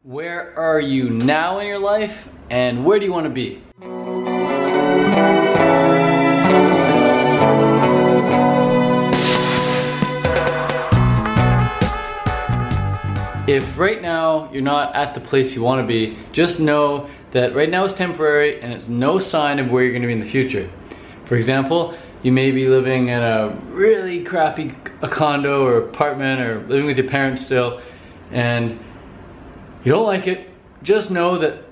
Where are you now in your life, and where do you want to be? If right now you're not at the place you want to be, just know that right now is temporary and it's no sign of where you're going to be in the future. For example, you may be living in a really crappy condo or apartment or living with your parents still, and you don't like it. Just know that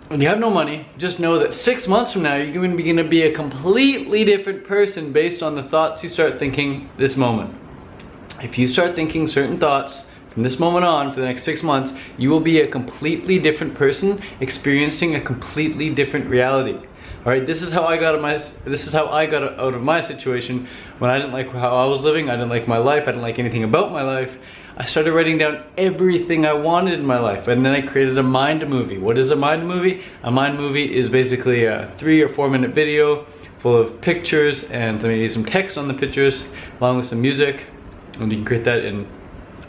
when you have no money, just know that 6 months from now you're going to be a completely different person based on the thoughts you start thinking this moment. If you start thinking certain thoughts from this moment on for the next 6 months, you will be a completely different person experiencing a completely different reality. All right, this is how I got out of my situation when I didn't like how I was living. I didn't like my life. I didn't like anything about my life. I started writing down everything I wanted in my life, and then I created a mind movie. What is a mind movie? A mind movie is basically a 3 or 4 minute video full of pictures and maybe some text on the pictures along with some music, and you can create that in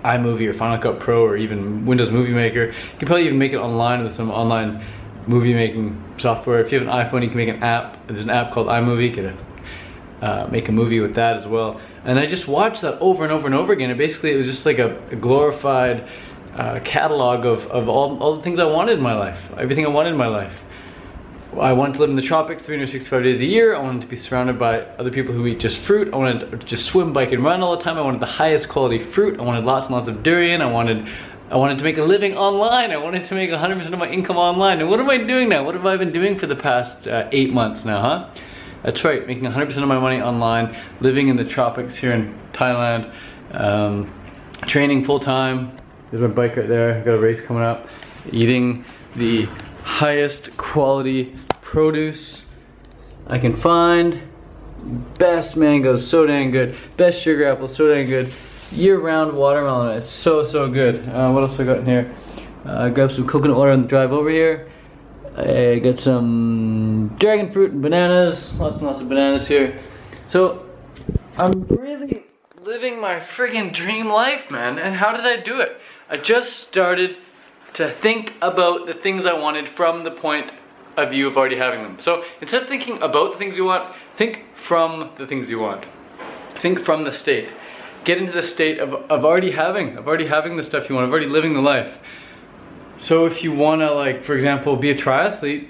iMovie or Final Cut Pro or even Windows Movie Maker. You can probably even make it online with some online movie making software. If you have an iPhone, you can make an app. There's an app called iMovie. You can make a movie with that as well. And I just watched that over and over and over again. And basically it was just like a glorified catalog of all the things I wanted in my life. Everything I wanted in my life. I wanted to live in the tropics 365 days a year. I wanted to be surrounded by other people who eat just fruit. I wanted to just swim, bike, and run all the time. I wanted the highest quality fruit. I wanted lots and lots of durian. I wanted to make a living online. I wanted to make 100% of my income online. And what am I doing now? What have I been doing for the past 8 months now, huh? That's right, making 100% of my money online, living in the tropics here in Thailand, training full time. There's my bike right there. I've got a race coming up. Eating the highest quality produce I can find. Best mangoes, so dang good. Best sugar apples, so dang good. Year-round watermelon, it's so good. What else I got in here? I grabbed some coconut water on the drive over here. I got some dragon fruit and bananas, lots and lots of bananas here. So I'm really living my friggin' dream life, man. And how did I do it? I just started to think about the things I wanted from the point of view of already having them. So instead of thinking about the things you want, think from the things you want. Think from the state. Get into the state of already having the stuff you want, of already living the life. So if you want to, like, for example, be a triathlete,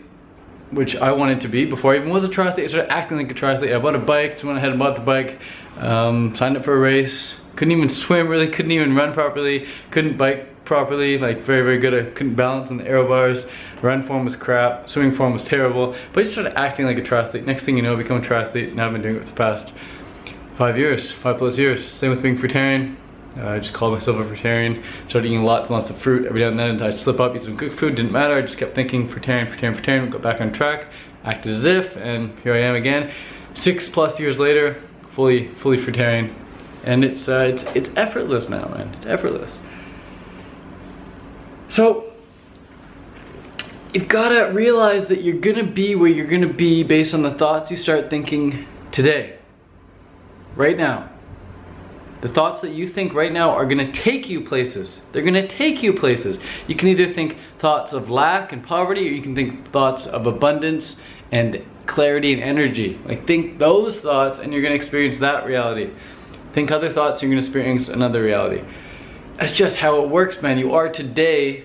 which I wanted to be before I even was a triathlete, I started acting like a triathlete. I bought a bike, so went ahead and bought the bike, signed up for a race, couldn't even swim really, couldn't even run properly, couldn't bike properly, like very good. I couldn't balance on the aero bars, run form was crap, swimming form was terrible, but I just started acting like a triathlete. Next thing you know, I become a triathlete, and I've been doing it for the past 5 years, 5+ years. Same with being fruitarian. I just called myself a fruitarian. Started eating lots and lots of fruit every now and then. I'd slip up, eat some cooked food, didn't matter. I just kept thinking fruitarian, got back on track, acted as if, and here I am again. 6+ years later, fully fruitarian. And it's effortless now, man. It's effortless. So you've gotta realize that you're gonna be where you're gonna be based on the thoughts you start thinking today. Right now. The thoughts that you think right now are gonna take you places. They're gonna take you places. You can either think thoughts of lack and poverty, or you can think thoughts of abundance and clarity and energy. Like, think those thoughts and you're gonna experience that reality. Think other thoughts, you're gonna experience another reality. That's just how it works, man. You are today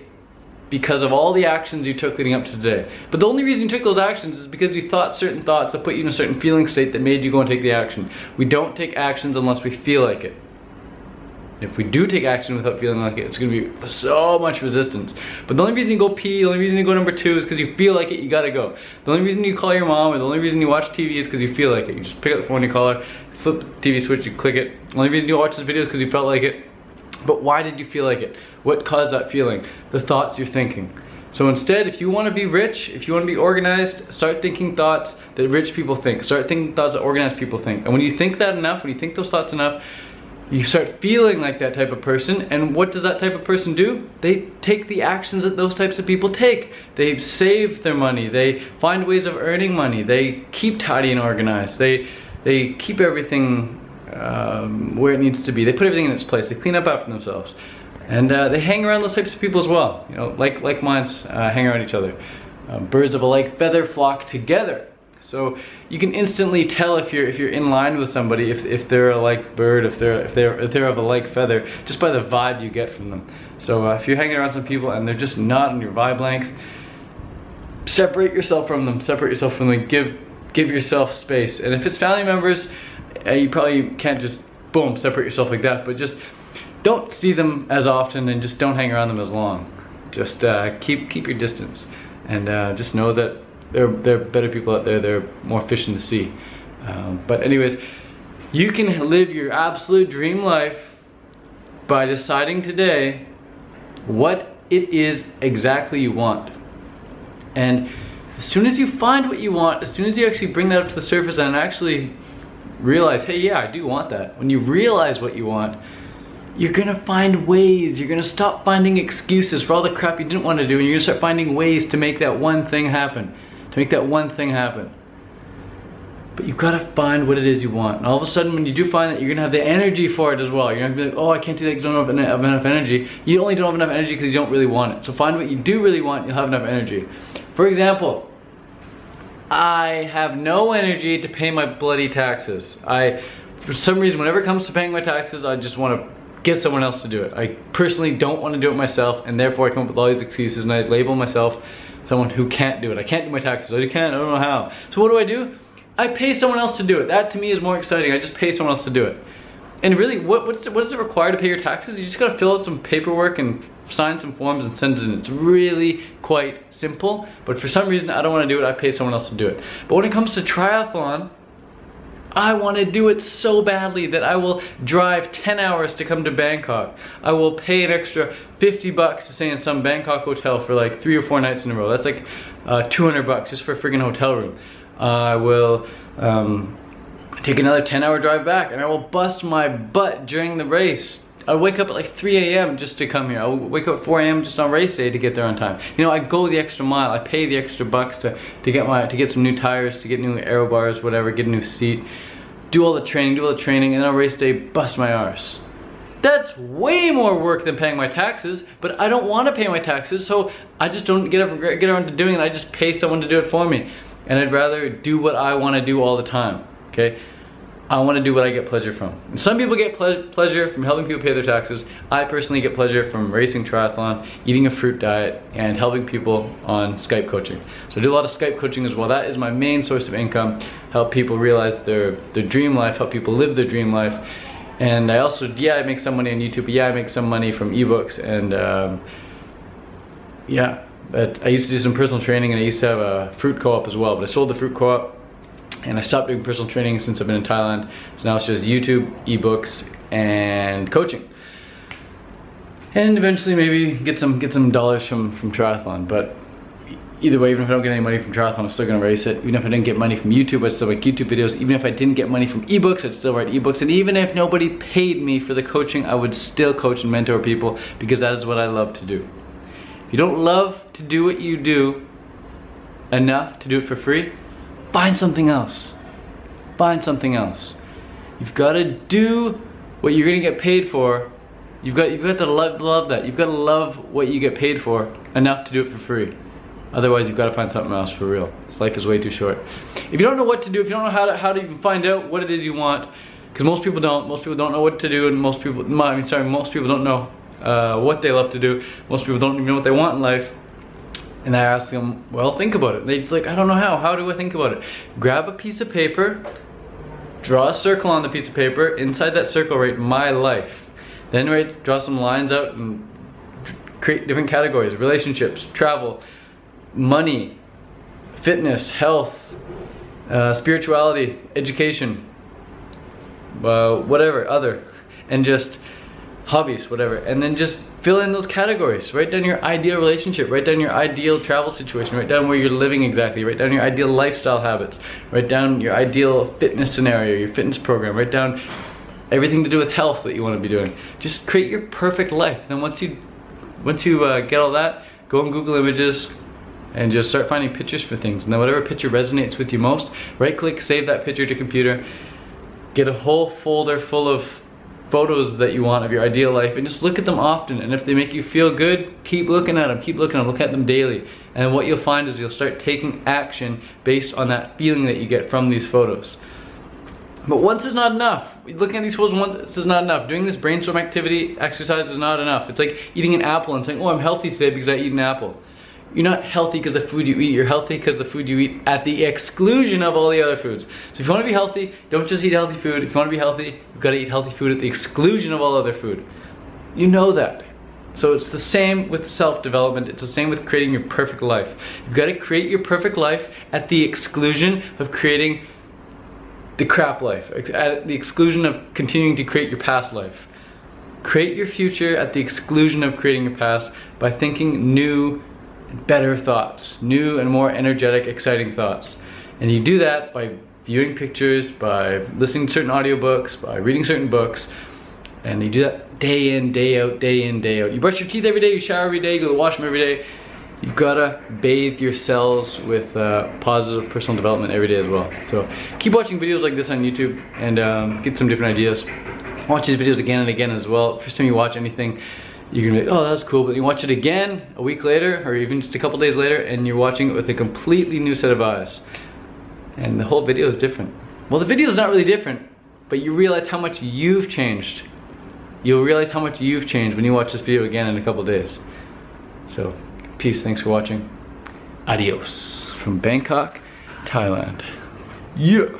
because of all the actions you took leading up to today. But the only reason you took those actions is because you thought certain thoughts that put you in a certain feeling state that made you go and take the action. We don't take actions unless we feel like it. If we do take action without feeling like it, it's gonna be so much resistance. But the only reason you go pee, the only reason you go number 2 is because you feel like it, you gotta go. The only reason you call your mom, or the only reason you watch TV is because you feel like it. You just pick up the phone, you call her, flip the TV switch, you click it. The only reason you watch this video is because you felt like it. But why did you feel like it? What caused that feeling? The thoughts you're thinking. So instead, if you want to be rich, if you want to be organized, start thinking thoughts that rich people think. Start thinking thoughts that organized people think. And when you think that enough, when you think those thoughts enough, you start feeling like that type of person. And what does that type of person do? They take the actions that those types of people take. They save their money. They find ways of earning money. They keep tidy and organized. They keep everything where it needs to be. They put everything in its place. They clean up after themselves. And they hang around those types of people as well. You know, like minds hang around each other. Birds of a like feather flock together. So you can instantly tell if you're in line with somebody, if they're a like bird, if they're of a like feather, just by the vibe you get from them. So if you're hanging around some people and they're just not on your vibe length, separate yourself from them. Separate yourself from them. Give yourself space. And if it's family members, you probably can't just boom separate yourself like that. But just don't see them as often, and just don't hang around them as long. Just keep your distance, and just know that there are better people out there. They're more fish in the sea. But anyways, you can live your absolute dream life by deciding today what it is exactly you want. And as soon as you find what you want, as soon as you actually bring that up to the surface and actually realize, hey, yeah, I do want that. When you realize what you want, you're gonna find ways. You're gonna stop finding excuses for all the crap you didn't want to do, and you're gonna start finding ways to make that one thing happen. But you've got to find what it is you want. And all of a sudden, when you do find that, you're gonna have the energy for it as well. You're not gonna be like, oh, I can't do that because I don't have enough energy. You only don't have enough energy because you don't really want it. So find what you do really want, you'll have enough energy. For example, I have no energy to pay my bloody taxes. For some reason, whenever it comes to paying my taxes, I just want to get someone else to do it. I personally don't want to do it myself, and therefore I come up with all these excuses, and I label myself someone who can't do it. I can't do my taxes. I don't know how. So what do? I pay someone else to do it. That to me is more exciting. I just pay someone else to do it. And really, what does it require to pay your taxes? You just gotta fill out some paperwork and sign some forms and send it in. It's really quite simple, but for some reason I don't want to do it. I pay someone else to do it. But when it comes to triathlon, I want to do it so badly that I will drive 10 hours to come to Bangkok. I will pay an extra 50 bucks to stay in some Bangkok hotel for like 3 or 4 nights in a row. That's like 200 bucks just for a friggin' hotel room. I will take another 10-hour drive back, and I will bust my butt during the race. I'll wake up at like 3 a.m. just to come here. I'll wake up at 4 a.m. just on race day to get there on time. You know, I go the extra mile. I pay the extra bucks to get some new tires, to get new aero bars, whatever, get a new seat, do all the training, and then on race day, bust my arse. That's way more work than paying my taxes, but I don't want to pay my taxes, so I just don't get around to doing it. I just pay someone to do it for me. And I'd rather do what I want to do all the time, okay? I want to do what I get pleasure from. And some people get pleasure from helping people pay their taxes. I personally get pleasure from racing triathlon, eating a fruit diet, and helping people on Skype coaching. So I do a lot of Skype coaching as well. That is my main source of income. Help people realize their dream life, help people live their dream life. And I also, yeah, I make some money on YouTube, but yeah, I make some money from ebooks, and yeah. But I used to do some personal training, and I used to have a fruit co-op as well, but I sold the fruit co-op and I stopped doing personal training since I've been in Thailand. So now it's just YouTube, ebooks, and coaching. And eventually maybe get some dollars from triathlon. But either way, even if I don't get any money from triathlon, I'm still gonna race it. Even if I didn't get money from YouTube, I'd still make YouTube videos. Even if I didn't get money from ebooks, I'd still write ebooks. And even if nobody paid me for the coaching, I would still coach and mentor people, because that is what I love to do. If you don't love to do what you do enough to do it for free, find something else. Find something else. You've got to do what you're gonna get paid for. You've got to love that. You've got to love what you get paid for enough to do it for free. Otherwise, you've got to find something else for real. This life is way too short. If you don't know what to do, if you don't know how to even find out what it is you want, because most people don't know what to do, and most people don't know what they love to do. Most people don't even know what they want in life. And I ask them, well, think about it. They're like, I don't know how do I think about it? Grab a piece of paper, draw a circle on the piece of paper, inside that circle write my life. Then draw some lines out and create different categories: relationships, travel, money, fitness, health, spirituality, education, whatever, other, and just hobbies, whatever. And then just fill in those categories. Write down your ideal relationship, write down your ideal travel situation, write down where you're living exactly, write down your ideal lifestyle habits, write down your ideal fitness scenario, your fitness program, write down everything to do with health that you want to be doing. Just create your perfect life. Then once you get all that, go on Google Images and just start finding pictures for things. And then whatever picture resonates with you most, right click, save that picture to computer, get a whole folder full of photos that you want of your ideal life, and just look at them often. And if they make you feel good, keep looking at them, look at them daily. And what you'll find is you'll start taking action based on that feeling that you get from these photos. But once is not enough. Looking at these photos once is not enough. Doing this brainstorm activity exercise is not enough. It's like eating an apple and saying, oh, I'm healthy today because I eat an apple. You're not healthy because of the food you eat, you're healthy because the food you eat at the exclusion of all the other foods. So if you want to be healthy, don't just eat healthy food. If you want to be healthy, you've got to eat healthy food at the exclusion of all other food. You know that. So it's the same with self-development, it's the same with creating your perfect life. You've got to create your perfect life at the exclusion of creating the crap life, at the exclusion of continuing to create your past life. Create your future at the exclusion of creating your past by thinking new and better thoughts, new and more energetic, exciting thoughts. And you do that by viewing pictures, by listening to certain audiobooks, by reading certain books, and you do that day in, day out, day in, day out. You brush your teeth every day, you shower every day, you go to the washroom every day. You've got to bathe your cells with positive personal development every day as well. So keep watching videos like this on YouTube and get some different ideas. Watch these videos again and again as well. First time you watch anything, you're gonna be like, oh, that's cool, but you watch it again a week later or even just a couple days later and you're watching it with a completely new set of eyes. And the whole video is different. Well, the video is not really different, but you realize how much you've changed. You'll realize how much you've changed when you watch this video again in a couple days. So, peace, thanks for watching. Adios from Bangkok, Thailand. Yeah.